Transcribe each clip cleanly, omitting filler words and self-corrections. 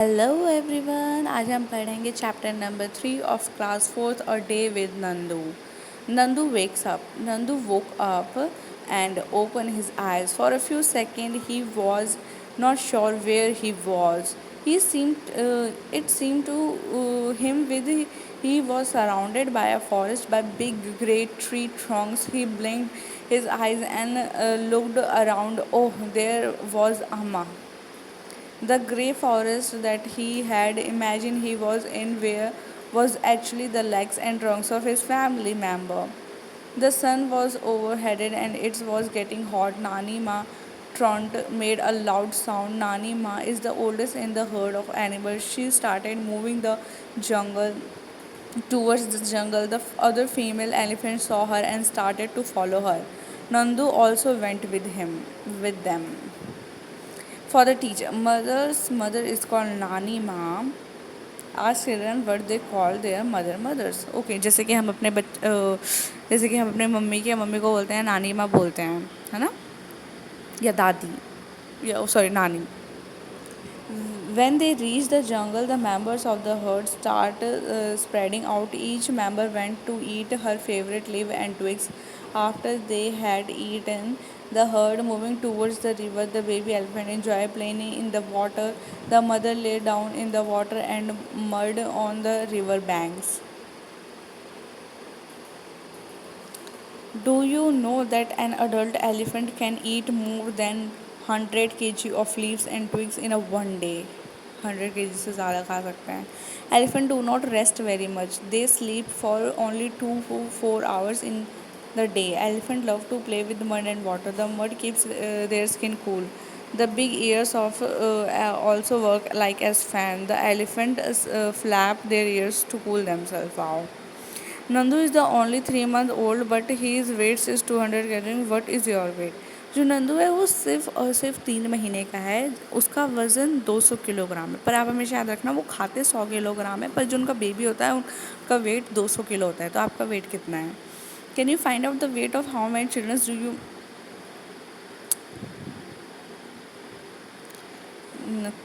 Hello everyone, आज हम पढ़ेंगे chapter number 3 of class fourth और day with Nandu. Nandu wakes up. Nandu woke up and opened his eyes. For a few seconds, he was not sure where he was. It seemed to him with he was surrounded by a forest by big, great tree trunks. He blinked his eyes and looked around. Oh, there was Amma. The grey forest that he had imagined he was in where was actually the legs and trunks of his family member. The sun was overheaded and it was getting hot. Nani Ma Tront made a loud sound. Nani Ma is the oldest in the herd of animals. She started moving the jungle towards the jungle. The other female elephants saw her and started to follow her. Nandu also went with them. For the teacher, mother's mother is called Nani Mom. Ask children what they call their mothers. Okay, जैसे कि हम अपने mummy की mummy को बोलते हैं नानी माँ बोलते हैं, है ना, या दादी, या सॉरी नानी. When they reached the jungle, the members of the herd started spreading out. Each member went to eat her favorite leaf and twigs. After they had eaten, the herd moving towards the river. The baby elephant enjoyed playing in the water. The mother lay down in the water and mud on the river banks. Do you know that an adult elephant can eat more than 100 kg of leaves and twigs in a one day? 100 kg से ज़्यादा खा सकते हैं. Elephant do not rest very much. They sleep for only 2 to 4 hours in the day. Elephant love to play with mud and water. The mud keeps their skin cool. The big ears of also work like as fan. The elephant flap their ears to cool themselves. Wow. Nandu is the only 3 month old but his weight is 200 kg. What is your weight? जो नंदू है वो सिर्फ और सिर्फ 3 महीने का है. उसका वज़न 200 किलोग्राम है. पर आप हमेशा याद रखना वो खाते 100 किलोग्राम है, पर जो उनका बेबी होता है उनका वेट 200 किलो होता है. तो आपका वेट कितना है? Can you find out the weight of how many childrens do you.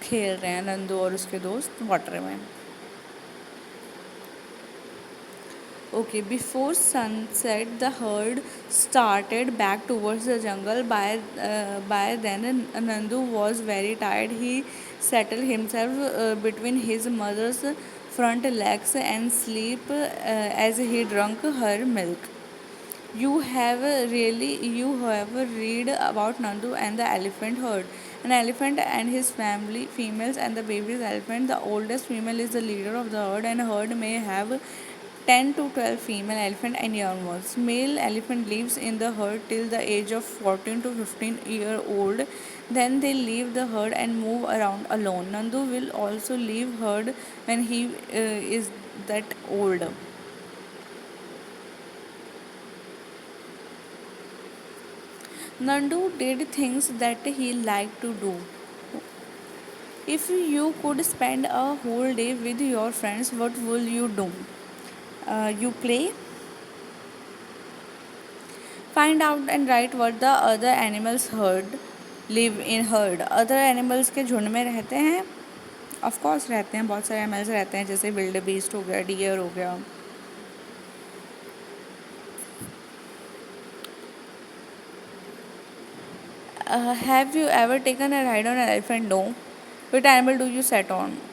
खेल रहे हैं नंदू और उसके दोस्त वाटर में. Okay, before sunset, the herd started back towards the jungle. By then, Nandu was very tired. He settled himself between his mother's front legs and sleep as he drank her milk. You have read about Nandu and the elephant herd. An elephant and his family, females and the baby's elephant. The oldest female is the leader of the herd, and herd may have 10 to 12 female elephant and young ones. Male elephant lives in the herd till the age of 14 to 15-year old. Then they leave the herd and move around alone. Nandu will also leave herd when he is that old. Nandu did things that he liked to do. If you could spend a whole day with your friends, what will you do? You play, find out and write what the other animals herd live in herd. Other animals के झुंड में रहते हैं. Of course रहते हैं, बहुत सारे animals रहते हैं, जैसे विल्ड बीस्ट हो गया, डियर हो गया. Have you ever taken a ride on an elephant? No. Which animal do you sit on?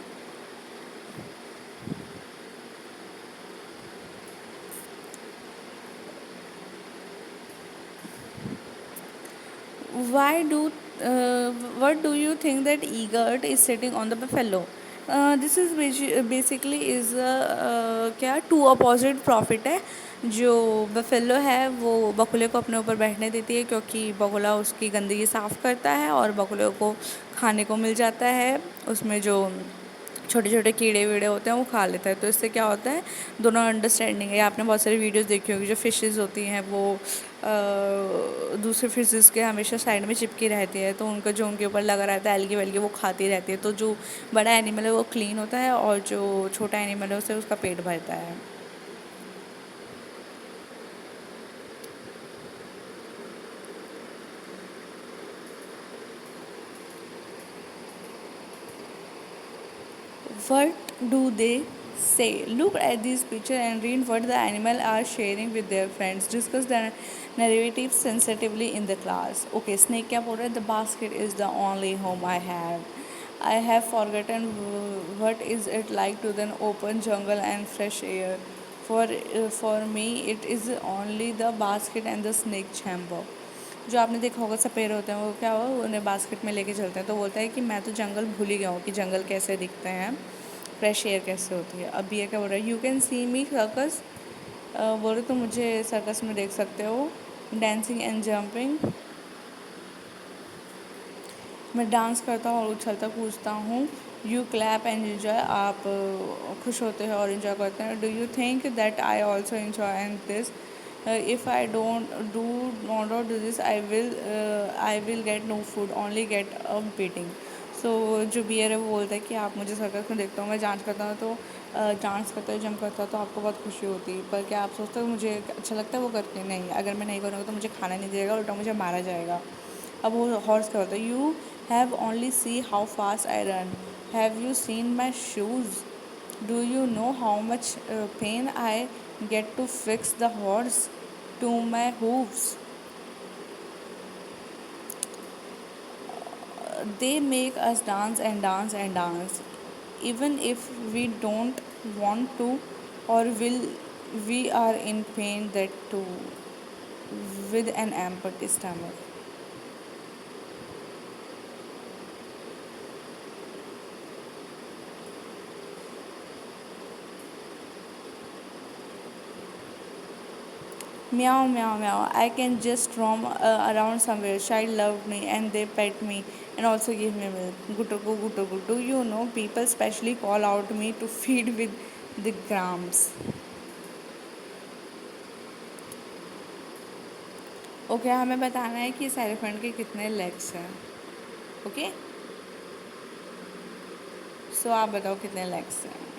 Why do what do you think that eaglet is sitting on the buffalo? This is basically is क्या to opposite profit है. जो buffalo है वो बकुले को अपने ऊपर बैठने देती है क्योंकि बकुला उसकी गंदगी साफ़ करता है और बकुले को खाने को मिल जाता है. उसमें जो छोटे छोटे कीड़े वीड़े होते हैं वो खा लेता है. तो इससे क्या होता है, दोनों अंडरस्टैंडिंग है. आपने बहुत सारी वीडियोस देखी होगी, जो फिशेस होती हैं वो दूसरे फिशेस के हमेशा साइड में चिपकी रहती है, तो उनका जो उनके ऊपर लगा रहता है एल्गी वेल्गी वो खाती रहती है. तो जो बड़ा एनिमल है वो क्लीन होता है और जो छोटा एनिमल है उससे उसका पेट भरता है. What do they say? Look at this picture and read what the animal are sharing with their friends. Discuss the narrative sensitively in the class. Okay, snake क्या बोल रहा है? The basket is the only home I have. I have forgotten what is it like to the open jungle and fresh air. For me, it is only the basket and the snake chamber. जो आपने देखा होगा सपेरे होते हैं वो क्या हुआ उन्हें बास्केट में लेके चलते हैं तो बोलता है कि मैं तो जंगल भूल ही गया हूँ कि जंगल कैसे दिखते हैं फ्रेश एयर कैसे होती है। अब ये क्या बोल रहा है, you can see me circus, बोल रहे तो मुझे सर्कस में देख सकते हो, डांसिंग एंड जंपिंग, मैं डांस करता हूँ और उछलता कूदता हूँ। यू क्लैप एंड इन्जॉय, आप खुश होते हैं और इन्जॉय करते हैं। Do you think that I also enjoy and this, if I don't do this I will get no food only get a beating. So जो बियर है वो बोलता है कि आप मुझे सर्कस में देखता हूँ, मैं डांस करता हूँ तो डांस करता है जंप करता है तो आपको बहुत खुशी होती है, पर क्या आप सोचते हो मुझे अच्छा लगता है वो करके? नहीं, अगर मैं नहीं करूँगा तो मुझे खाना नहीं देगा, उल्टा मुझे मारा जाएगा। अब वो हॉर्स क्या होता है, you have only see how fast I run, have you seen my shoes, do you know how much pain I get to fix the horse to my hooves. They make us dance and dance and dance even if we don't want to, or will we are in pain that too with an empty stomach. Meow, meow, meow. I can just roam around somewhere. Child loved me and they pet me and also give me milk. Gutugu, gutugu. Do you know people specially call out me to feed with the grams? Okay हमें बताना है कि इस elephant के कितने legs हैं। Okay so आप बताओ कितने लेग्स हैं।